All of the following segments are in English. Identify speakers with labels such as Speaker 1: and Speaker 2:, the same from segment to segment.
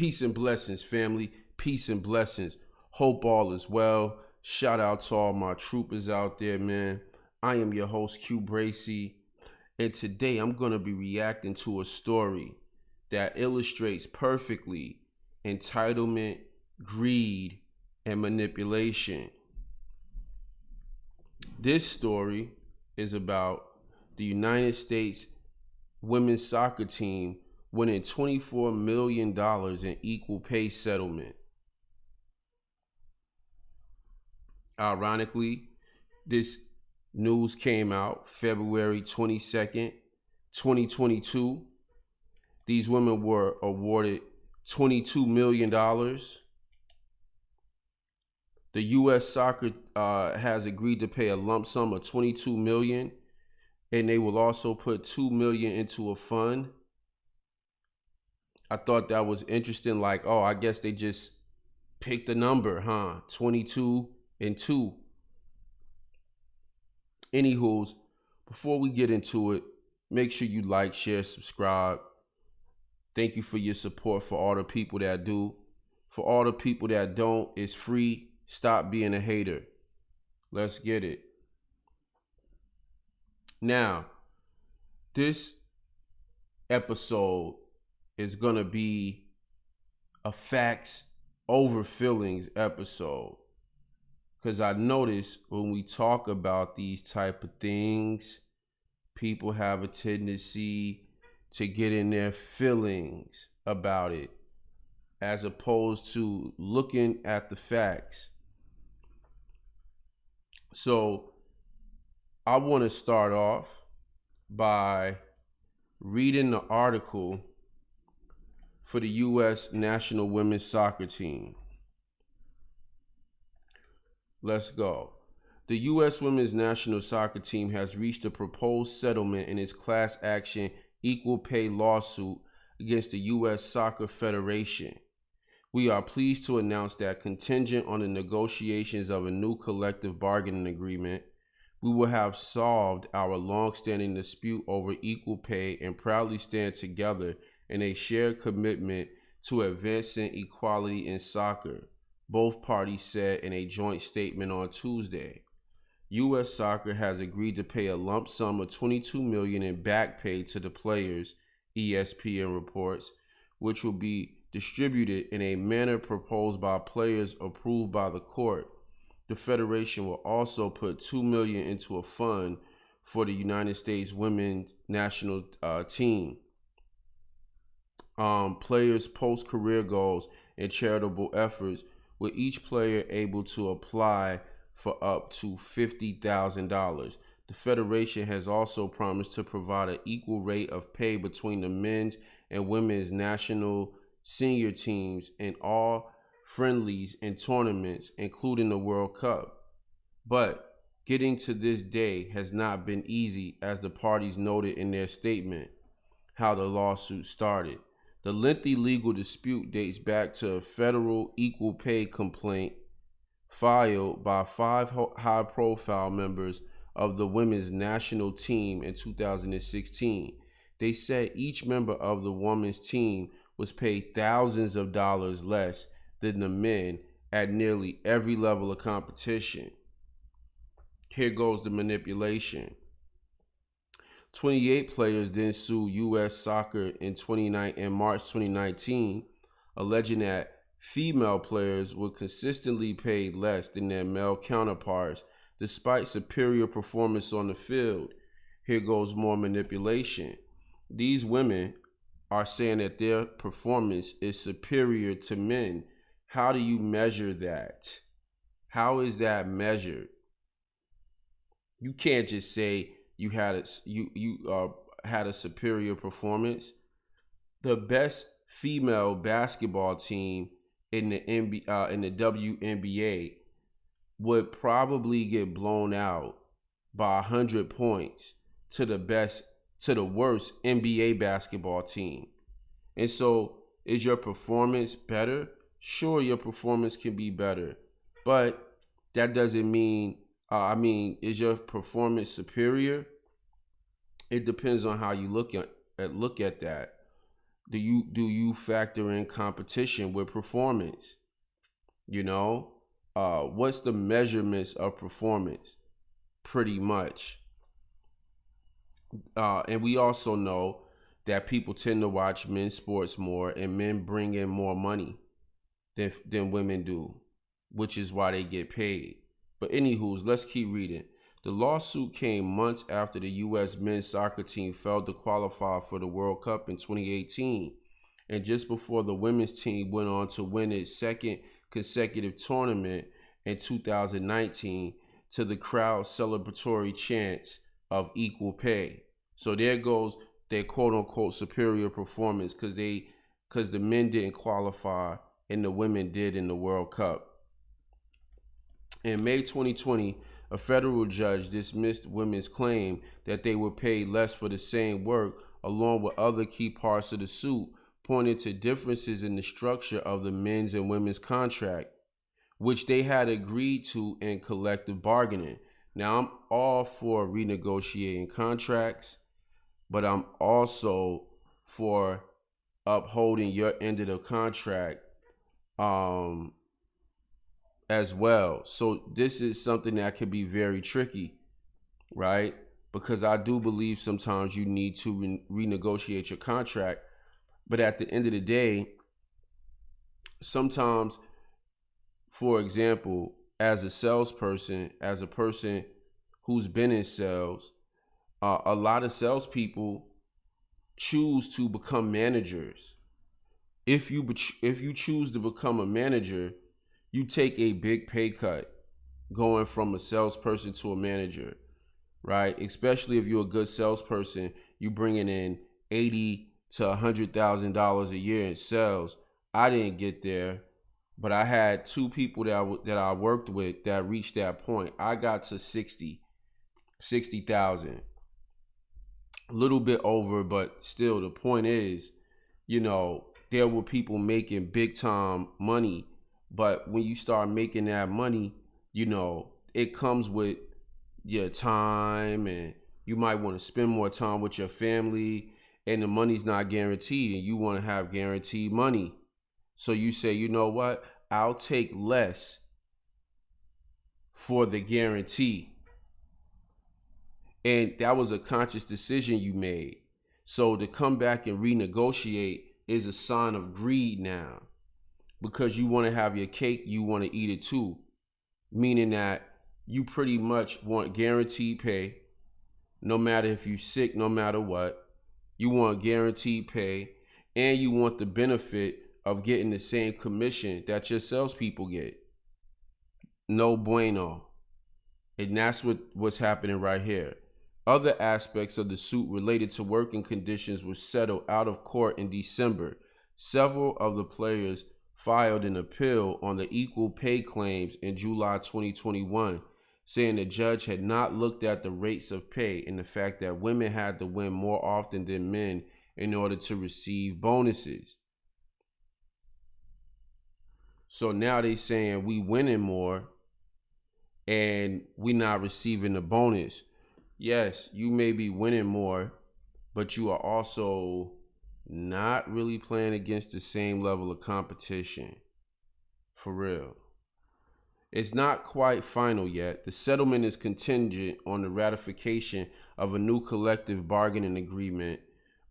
Speaker 1: Peace and blessings, family. Peace and blessings. Hope all is well. Shout out to all my troopers out there, man. I am your host, CueBracey, and today I'm going to be reacting to a story that illustrates perfectly entitlement, greed, and manipulation. This story is about the United States women's soccer team winning $24 million in equal pay settlement. Ironically, this news came out February 22nd, 2022. These women were awarded $22 million. The U.S. Soccer has agreed to pay a lump sum of $22 million, and they will also put $2 million into a fund. I thought that was interesting. Like, oh, I guess they just picked a number, huh? 22 and 2. Anywho's, before we get into it, make sure you like, share, subscribe. Thank you for your support. For all the people that do. For all the people that don't, it's free. Stop being a hater. Let's get it. Now, this episode is going to be a facts over feelings episode, because I notice when we talk about these type of things, people have a tendency to get in their feelings about it as opposed to looking at the facts. So I want to start off by reading the article for the U.S. national women's soccer team. Let's go. The U.S. women's national soccer team has reached a proposed settlement in its class action equal pay lawsuit against the U.S. Soccer Federation. We are pleased to announce that, contingent on the negotiations of a new collective bargaining agreement, we will have solved our long-standing dispute over equal pay and proudly stand together in a shared commitment to advancing equality in soccer, both parties said in a joint statement on Tuesday. U.S. Soccer has agreed to pay a lump sum of $22 million in back pay to the players, ESPN reports, which will be distributed in a manner proposed by players approved by the court. The Federation will also put $2 million into a fund for the United States women's national team. Players' post-career goals and charitable efforts, with each player able to apply for up to $50,000. The Federation has also promised to provide an equal rate of pay between the men's and women's national senior teams in all friendlies and tournaments, including the World Cup. But getting to this day has not been easy, as the parties noted in their statement how the lawsuit started. The lengthy legal dispute dates back to a federal equal pay complaint filed by 5 high-profile members of the women's national team in 2016. They said each member of the women's team was paid thousands of dollars less than the men at nearly every level of competition. Here goes the manipulation. 28 players then sued U.S. Soccer in March 2019, alleging that female players were consistently paid less than their male counterparts despite superior performance on the field. Here goes more manipulation. These women are saying that their performance is superior to men. How do you measure that? How is that measured? You can't just say you had a superior performance. The best female basketball team in the WNBA would probably get blown out by 100 points to the worst NBA basketball team. And so, is your performance better? Sure, your performance can be better, but that doesn't mean, is your performance superior? It depends on how you look at that. do you factor in competition with performance? What's the measurements of performance? Pretty much. And we also know that people tend to watch men's sports more, and men bring in more money than women do, which is why they get paid. But anywho's, let's keep reading. The lawsuit came months after the U.S. men's soccer team failed to qualify for the World Cup in 2018, and just before the women's team went on to win its second consecutive tournament in 2019 to the crowd's celebratory chants of equal pay. So there goes their quote-unquote superior performance because the men didn't qualify and the women did in the World Cup. In May 2020, a federal judge dismissed women's claim that they were paid less for the same work, along with other key parts of the suit, pointing to differences in the structure of the men's and women's contract, which they had agreed to in collective bargaining. Now, I'm all for renegotiating contracts, but I'm also for upholding your end of the contract as well. So this is something that can be very tricky, right? Because I do believe sometimes you need to renegotiate your contract. But at the end of the day, sometimes, for example, as a salesperson, as a person who's been in sales, a lot of salespeople choose to become managers. If you choose to become a manager, you take a big pay cut going from a salesperson to a manager, right? Especially if you're a good salesperson, you bringing in $80,000 to $100,000 a year in sales. I didn't get there, but I had two people that I worked with that reached that point. I got to 60,000, a little bit over, but still, the point is, there were people making big time money. But when you start making that money, it comes with your time, and you might want to spend more time with your family, and the money's not guaranteed, and you want to have guaranteed money. So you say, you know what? I'll take less for the guarantee. And that was a conscious decision you made. So to come back and renegotiate is a sign of greed now, because you want to have your cake, you want to eat it too. Meaning that you pretty much want guaranteed pay, no matter if you're sick, no matter what. You want guaranteed pay, and you want the benefit of getting the same commission that your salespeople get. No bueno. And that's what's happening right here. Other aspects of the suit related to working conditions were settled out of court in December. Several of the players filed an appeal on the equal pay claims in July 2021, saying the judge had not looked at the rates of pay and the fact that women had to win more often than men in order to receive bonuses. So now they saying we winning more and we not receiving the bonus. Yes, you may be winning more, but you are also not really playing against the same level of competition. For real. It's not quite final yet. The settlement is contingent on the ratification of a new collective bargaining agreement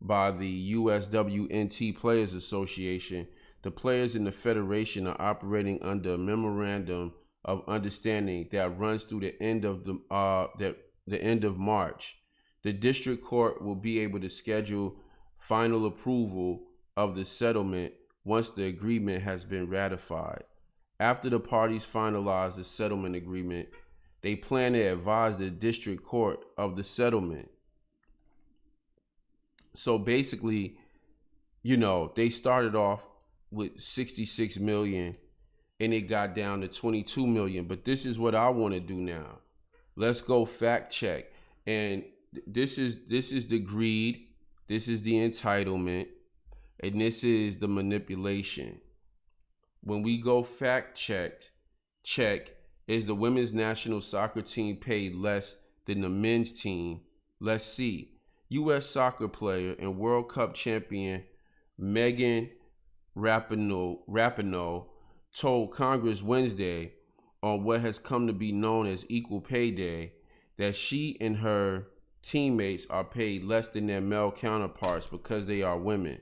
Speaker 1: by the USWNT Players Association. The players in the federation are operating under a memorandum of understanding that runs through the end of the end of March. The district court will be able to schedule final approval of the settlement once the agreement has been ratified. After the parties finalize the settlement agreement, they plan to advise the district court of the settlement. So basically, they started off with 66 million and it got down to 22 million. But this is what I want to do now. Let's go fact check. And this is the greed, this is the entitlement, and this is the manipulation. When we go fact check, is the women's national soccer team paid less than the men's team? Let's see. U.S. soccer player and World Cup champion Megan Rapinoe told Congress Wednesday on what has come to be known as Equal Pay Day that she and her teammates are paid less than their male counterparts because they are women.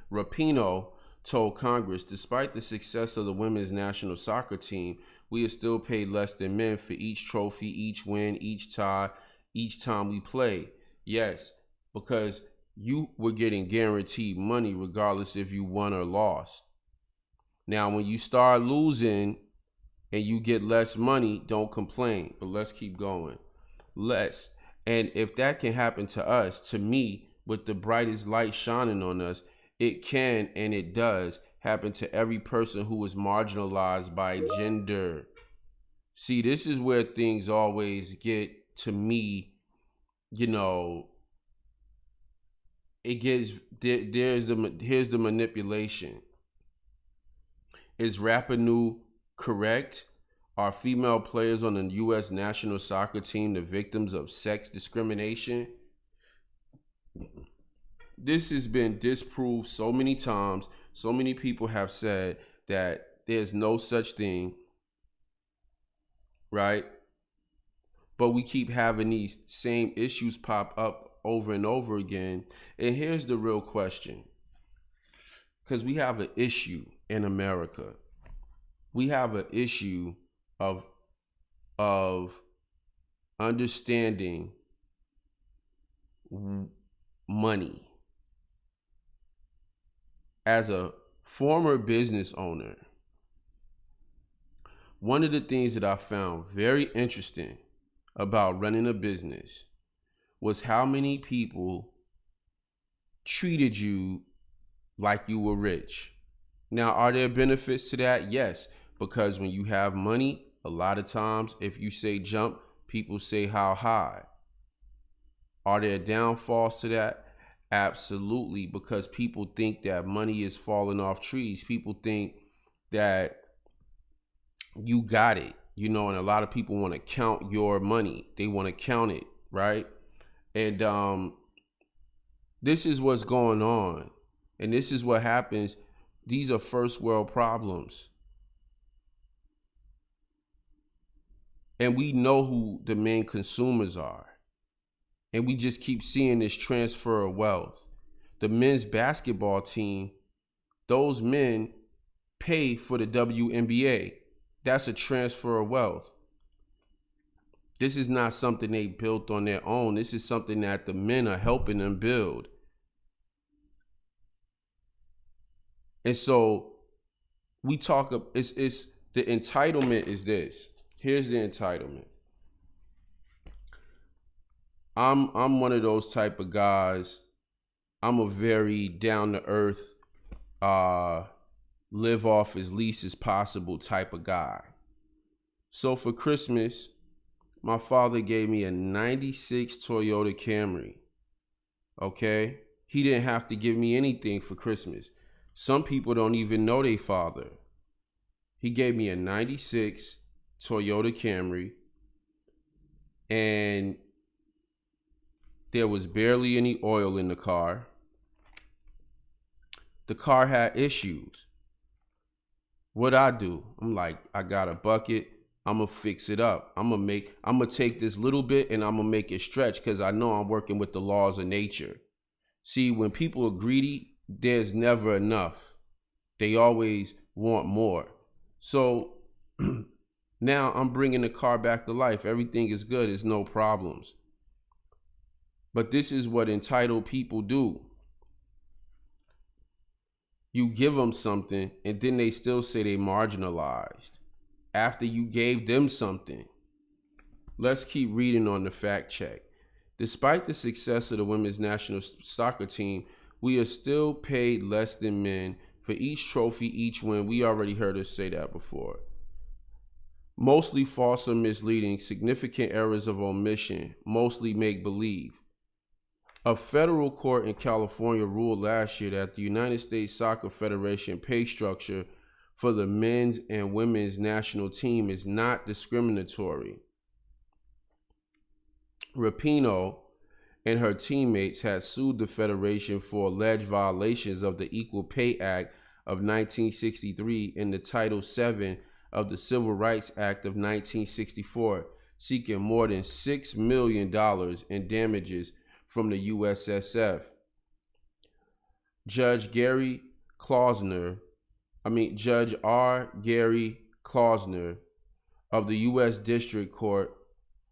Speaker 1: Rapinoe told Congress, despite the success of the women's national soccer team, we are still paid less than men for each trophy, each win, each tie, each time we play. Yes, because you were getting guaranteed money regardless if you won or lost. Now, when you start losing and you get less money, don't complain. But let's keep going. And if that can happen to us, to me, with the brightest light shining on us, it can and it does happen to every person who is marginalized by gender. See, this is where things always get, to me, it gets, here's the manipulation. Is Rapinoe correct? Are female players on the U.S. national soccer team the victims of sex discrimination? This has been disproved so many times. So many people have said that there's no such thing, right? But we keep having these same issues pop up over and over again. And here's the real question. Because we have an issue in America. We have an issue of understanding money. As a former business owner, one of the things that I found very interesting about running a business was how many people treated you like you were rich. Now, are there benefits to that? Yes, because when you have money, a lot of times if you say jump, people say how high. Are there downfalls to that? Absolutely, because people think that money is falling off trees. People think that you got it, and a lot of people want to count your money. They want to count it, right? And this is what's going on. And this is what happens. These are first world problems. And we know who the main consumers are. And we just keep seeing this transfer of wealth. The men's basketball team, those men pay for the WNBA. That's a transfer of wealth. This is not something they built on their own. This is something that the men are helping them build. And so we talk, it's the entitlement is this. Here's the entitlement. I'm one of those type of guys. I'm a very down to earth, live off as least as possible type of guy. So for Christmas, my father gave me a 96 Toyota Camry. Okay? He didn't have to give me anything for Christmas. Some people don't even know their father. He gave me a 96 Toyota Camry, and there was barely any oil in the car. The car had issues. What I do? I'm like, I got a bucket. I'm going to fix it up. I'm going to take this little bit and I'm going to make it stretch because I know I'm working with the laws of nature. See, when people are greedy, there's never enough. They always want more. So now I'm bringing the car back to life. Everything is good. There's no problems. But this is what entitled people do. You give them something and then they still say they marginalized after you gave them something. Let's keep reading on the fact check. Despite the success of the women's national soccer team, we are still paid less than men for each trophy, each win. We already heard us say that before. Mostly false or misleading, significant errors of omission, mostly make-believe. A federal court in California ruled last year that the United States Soccer Federation pay structure for the men's and women's national team is not discriminatory. Rapinoe and her teammates had sued the Federation for alleged violations of the Equal Pay Act of 1963 and the Title VII of the Civil Rights Act of 1964, seeking more than $6 million in damages from the USSF. Judge R. Gary Klausner of the U.S. District Court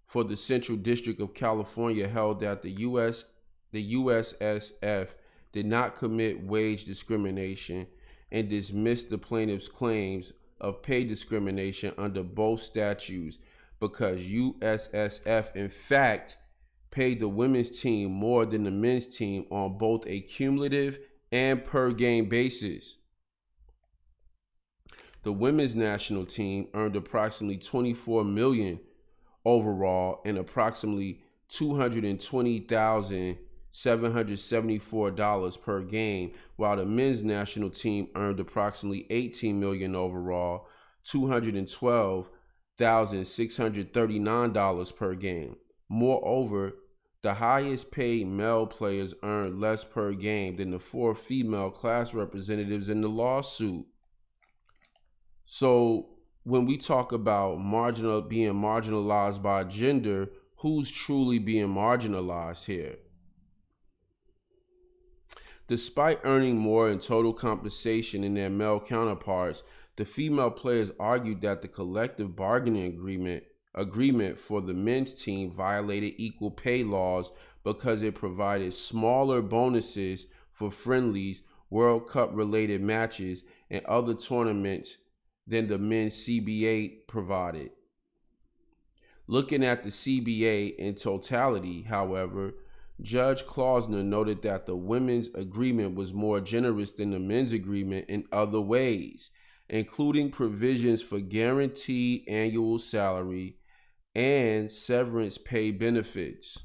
Speaker 1: for the Central District of California held that the USSF did not commit wage discrimination and dismissed the plaintiff's claims of pay discrimination under both statutes because USSF in fact paid the women's team more than the men's team on both a cumulative and per game basis. The women's national team earned approximately $24 million overall and approximately $220,774 per game, while the men's national team earned approximately $18 million overall, $212,639 per game. Moreover, the highest paid male players earned less per game than the 4 female class representatives in the lawsuit. So when we talk about being marginalized by gender, who's truly being marginalized here? Despite earning more in total compensation than their male counterparts, the female players argued that the collective bargaining agreement for the men's team violated equal pay laws because it provided smaller bonuses for friendlies, World Cup related matches, and other tournaments than the men's CBA provided. Looking at the CBA in totality, however, Judge Klausner noted that the women's agreement was more generous than the men's agreement in other ways, including provisions for guaranteed annual salary and severance pay benefits.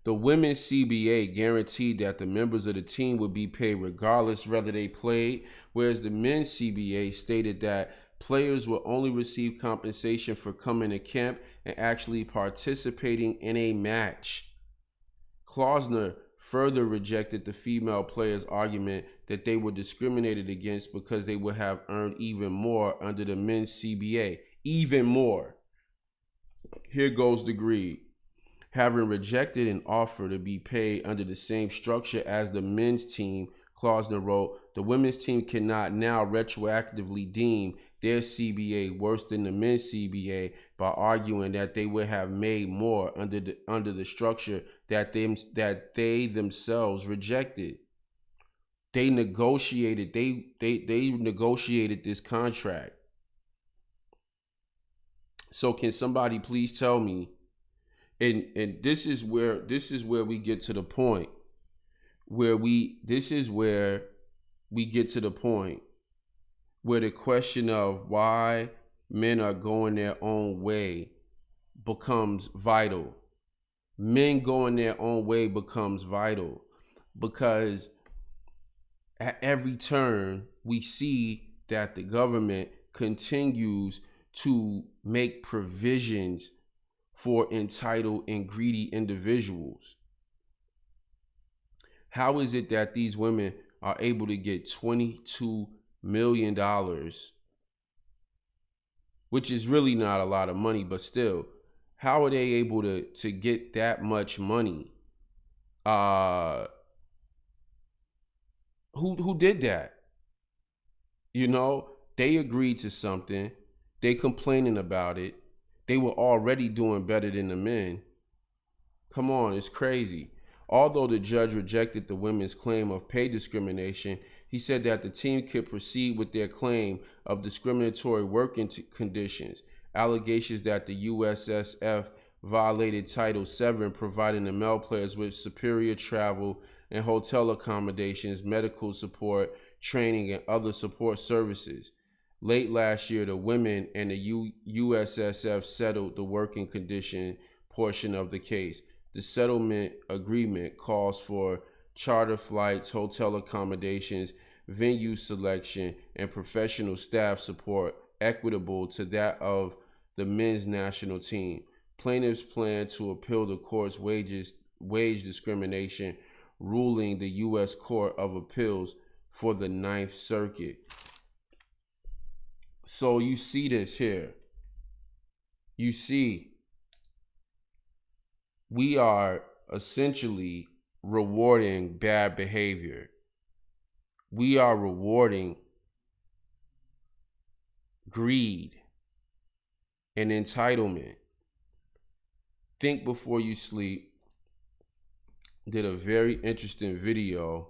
Speaker 1: The women's CBA guaranteed that the members of the team would be paid regardless whether they played, whereas the men's CBA stated that players will only receive compensation for coming to camp and actually participating in a match. Klausner further rejected the female players' argument that they were discriminated against because they would have earned even more under the men's CBA. Even more. Here goes the greed. Having rejected an offer to be paid under the same structure as the men's team, Klausner wrote, the women's team cannot now retroactively deem their CBA worse than the men's CBA by arguing that they would have made more under the structure that they themselves rejected. They negotiated this contract. So can somebody please tell me? And this is where we get to the point where the question of why men are going their own way becomes vital. Men going their own way becomes vital because at every turn we see that the government continues to make provisions for entitled and greedy individuals. How is it that these women are able to get $22 million, which is really not a lot of money, but still, how are they able to get that much money? Who did that? You know, they agreed to something. They complaining about it. They were already doing better than the men. Come on, it's crazy. Although the judge rejected the women's claim of pay discrimination, he said that the team could proceed with their claim of discriminatory working conditions, allegations that the USSF violated Title VII, providing the male players with superior travel and hotel accommodations, medical support, training, and other support services. Late last year, the women and the USSF settled the working condition portion of the case. The settlement agreement calls for charter flights, hotel accommodations, venue selection, and professional staff support equitable to that of the men's national team. Plaintiffs plan to appeal the court's wage discrimination ruling, the U.S. Court of Appeals for the Ninth Circuit. So you see this here. You see, we are essentially rewarding bad behavior. We are rewarding greed and entitlement. Think Before You Sleep did a very interesting video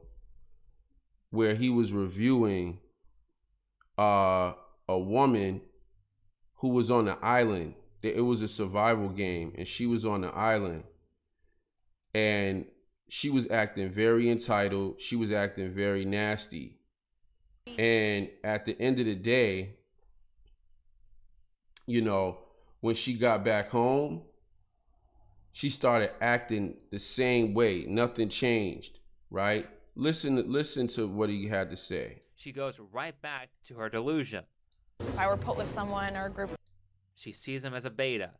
Speaker 1: where he was reviewing a woman who was on the island. It was a survival game, and she was on the island, and she was acting very entitled. She was acting very nasty. And at the end of the day, you know, when she got back home, she started acting the same way. Nothing changed, right? Listen to what he had to say.
Speaker 2: She goes right back to her delusion.
Speaker 3: If I were put with someone or a group,
Speaker 2: she sees him as a beta.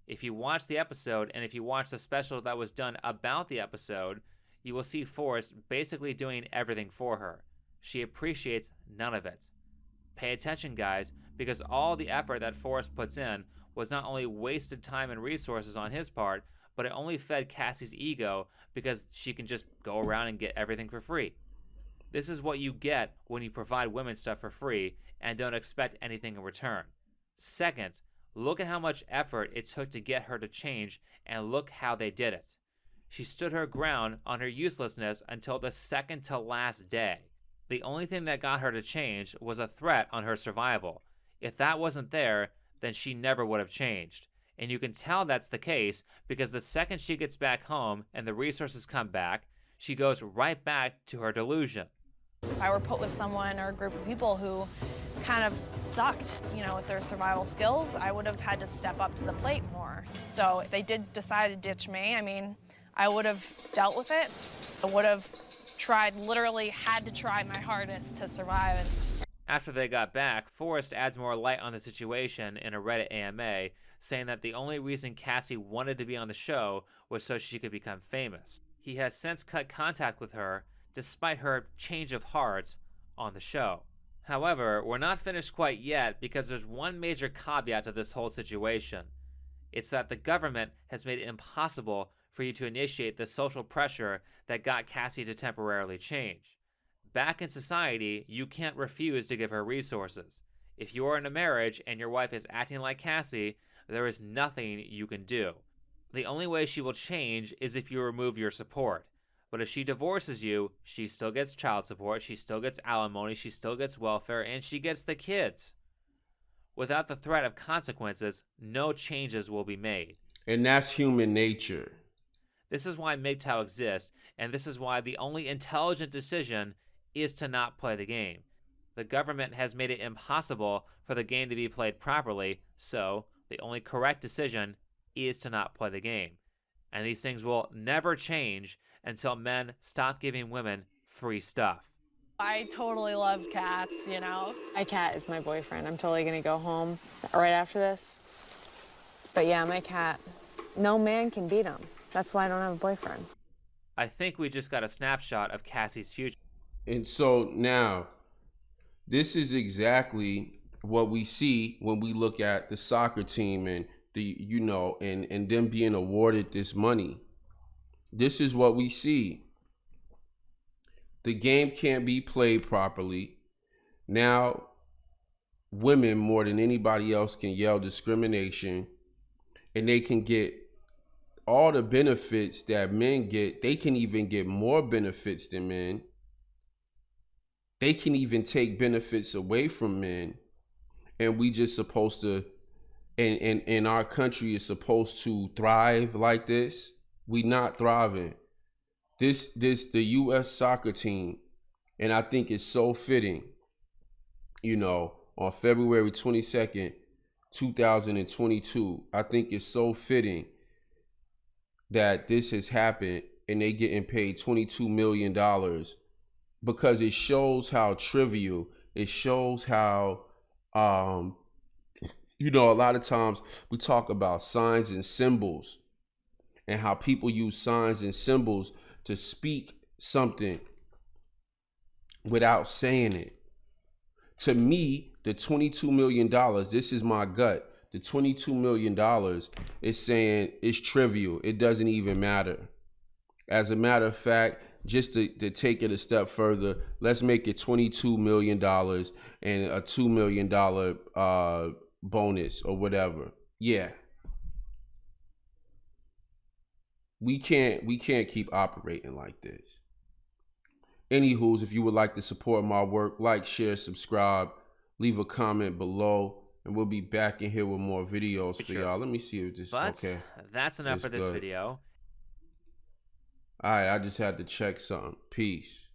Speaker 2: If you watch the episode, and if you watch the special that was done about the episode, you will see Forrest basically doing everything for her. She appreciates none of it. Pay attention, guys, because all the effort that Forrest puts in was not only wasted time and resources on his part, but it only fed Cassie's ego because she can just go around and get everything for free. This is what you get when you provide women stuff for free and don't expect anything in return. Second, look at how much effort it took to get her to change, and look how they did it. She stood her ground on her uselessness until the second to last day. The only thing that got her to change was a threat on her survival. If that wasn't there, then she never would have changed. And you can tell that's the case because the second she gets back home and the resources come back, she goes right back to her delusion.
Speaker 3: if I were put with someone or a group of people who kind of sucked, you know, with their survival skills, I would have had to step up to the plate more. So if they did decide to ditch me, I mean, I would have dealt with it. I would have literally had to try my hardest to survive.
Speaker 2: After they got back, Forrest adds more light on the situation in a Reddit AMA, saying that the only reason Cassie wanted to be on the show was so she could become famous. He has since cut contact with her, despite her change of heart on the show. However, we're not finished quite yet because there's one major caveat to this whole situation. It's that the government has made it impossible for you to initiate the social pressure that got Cassie to temporarily change. Back in society, you can't refuse to give her resources. If you are in a marriage and your wife is acting like Cassie, there is nothing you can do. The only way she will change is if you remove your support. But if she divorces you, she still gets child support, she still gets alimony, she still gets welfare, and she gets the kids. Without the threat of consequences, no changes will be made.
Speaker 1: And that's human nature.
Speaker 2: This is why MGTOW exists, and this is why the only intelligent decision is to not play the game. The government has made it impossible for the game to be played properly, so the only correct decision is to not play the game. And these things will never change until men stop giving women free stuff.
Speaker 3: I totally love cats, you know.
Speaker 4: My cat is my boyfriend. I'm totally gonna go home right after this. But yeah, my cat, no man can beat him. That's why I don't have a boyfriend.
Speaker 2: I think we just got a snapshot of Cassie's future.
Speaker 1: And so now, this is exactly what we see when we look at the soccer team and and them being awarded this money. This is what we see. The game can't be played properly. Now, women more than anybody else can yell discrimination, and they can get all the benefits that men get. They can even get more benefits than men. They can even take benefits away from men. And we just supposed to, and our country is supposed to thrive like this. We not thriving. The U.S. soccer team, and I think it's so fitting, on February 22nd, 2022, I think it's so fitting that this has happened and they getting paid $22 million because it shows how trivial, it shows how You know, a lot of times we talk about signs and symbols and how people use signs and symbols to speak something without saying it. To me, the $22 million, this is my gut. The $22 million is saying it's trivial. It doesn't even matter. As a matter of fact, just to take it a step further, let's make it $22 million and a $2 million bonus or whatever. Yeah. We can't keep operating like this. Anywho's, if you would like to support my work, like, share, subscribe, leave a comment below, and we'll be back in here with more videos for y'all. Let me see if this okay.
Speaker 2: That's enough for this video.
Speaker 1: All right, I just had to check something. Peace.